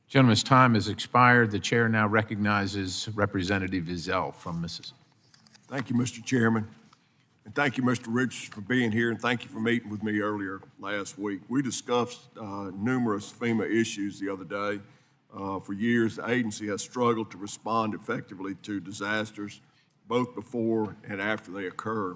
Gentleman's time has expired. The chair now recognizes Representative Ezell from Mississippi. Thank you, Mr. Chairman. And thank you, Mr. Richardson, for being here, and thank you for meeting with me earlier last week. We discussed numerous FEMA issues the other day. For years, the agency has struggled to respond effectively to disasters, both before and after they occur.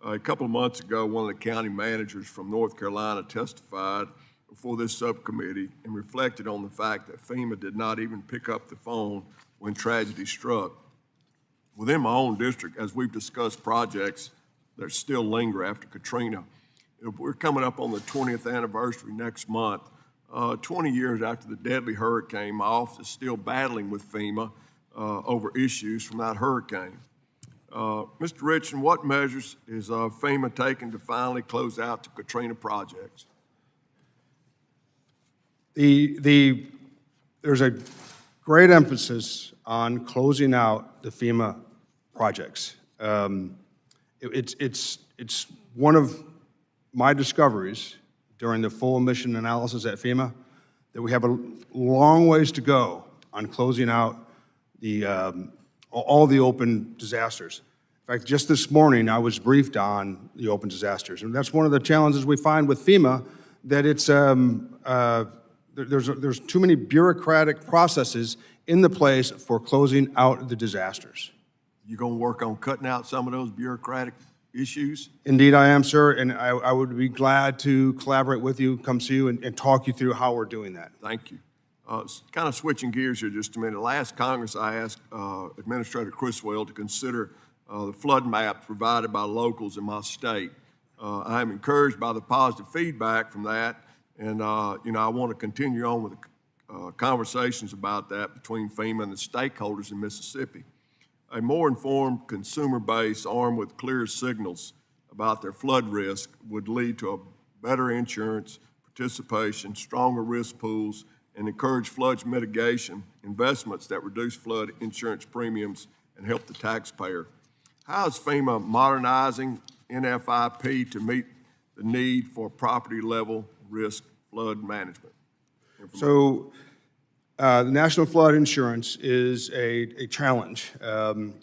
A couple of months ago, one of the county managers from North Carolina testified before this subcommittee and reflected on the fact that FEMA did not even pick up the phone when tragedy struck. Within my own district, as we've discussed projects that still linger after Katrina, we're coming up on the 20th anniversary next month. 20 years after the deadly hurricane, my office is still battling with FEMA over issues from that hurricane. Mr. Richardson, what measures is FEMA taking to finally close out the Katrina projects? There's a great emphasis on closing out the FEMA projects. It's one of my discoveries during the full mission analysis at FEMA that we have a long ways to go on closing out all the open disasters. In fact, just this morning I was briefed on the open disasters, and that's one of the challenges we find with FEMA, that it's there's too many bureaucratic processes in the place for closing out the disasters. You gonna work on cutting out some of those bureaucratic issues? Indeed I am, sir, and I would be glad to collaborate with you, come see you, and talk you through how we're doing that. Thank you. Kind of switching gears here just a minute. Last Congress, I asked Administrator Criswell to consider the flood maps provided by locals in my state. I am encouraged by the positive feedback from that, and I want to continue on with the conversations about that between FEMA and the stakeholders in Mississippi. A more informed consumer base armed with clear signals about their flood risk would lead to a better insurance participation, stronger risk pools, and encourage flood mitigation investments that reduce flood insurance premiums and help the taxpayer. How is FEMA modernizing NFIP to meet the need for property level risk flood management? So the National Flood Insurance is a challenge. The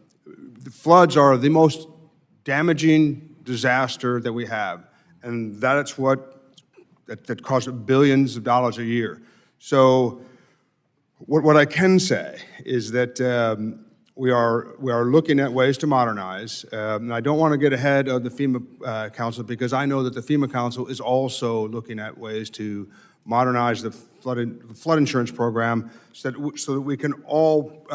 floods are the most damaging disaster that we have, and that's that costs billions of dollars a year. So what I can say is that we are looking at ways to modernize, and I don't want to get ahead of the FEMA Council, because I know that the FEMA Council is also looking at ways to modernize the flood insurance program so that we can all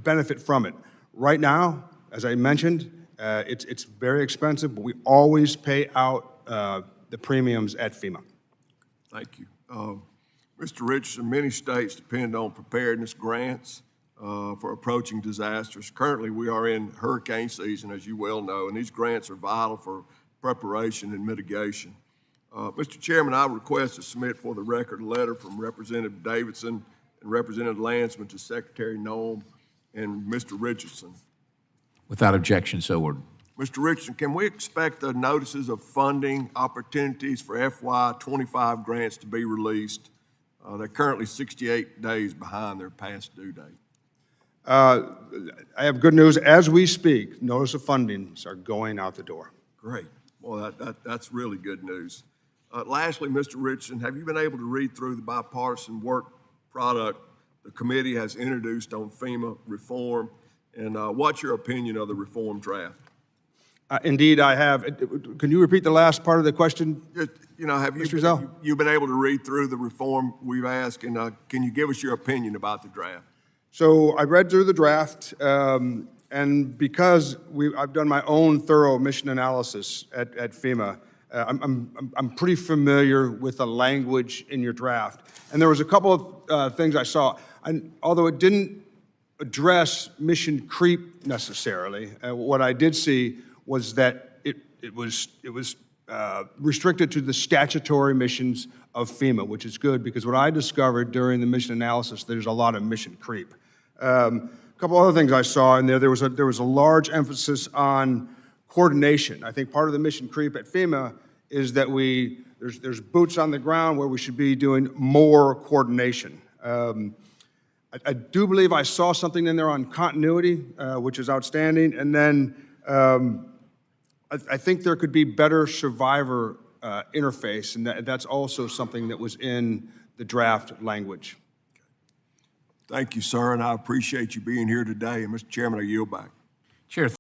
benefit from it. Right now, as I mentioned, it's very expensive, but we always pay out the premiums at FEMA. Thank you. Mr. Richardson, many states depend on preparedness grants for approaching disasters. Currently, we are in hurricane season, as you well know, and these grants are vital for preparation and mitigation. Mr. Chairman, I request to submit for the record a letter from Representative Davidson and Representative Landsman to Secretary Noem and Mr. Richardson. Without objection, so ordered. Mr. Richardson, can we expect the notices of funding opportunities for FY25 grants to be released? They're currently 68 days behind their past due date. I have good news. As we speak, notice of fundings are going out the door. Great. Well, that's really good news. Lastly, Mr. Richardson, have you been able to read through the bipartisan work product the committee has introduced on FEMA reform, and what's your opinion of the reform draft? Indeed, I have. Can you repeat the last part of the question? Have Mr. Ezell? you've been able to read through the reform we've asked, and can you give us your opinion about the draft? So I read through the draft, and because I've done my own thorough mission analysis at FEMA, I'm pretty familiar with the language in your draft. And there was a couple of things I saw. And although it didn't address mission creep necessarily, what I did see was that it was restricted to the statutory missions of FEMA, which is good, because what I discovered during the mission analysis, there's a lot of mission creep. A couple other things I saw in there. There was a large emphasis on coordination. I think part of the mission creep at FEMA is that there's boots on the ground where we should be doing more coordination. I do believe I saw something in there on continuity, which is outstanding, and then I think there could be better survivor interface, and that's also something that was in the draft language. Thank you, sir, and I appreciate you being here today. And Mr. Chairman, I yield back. Chair,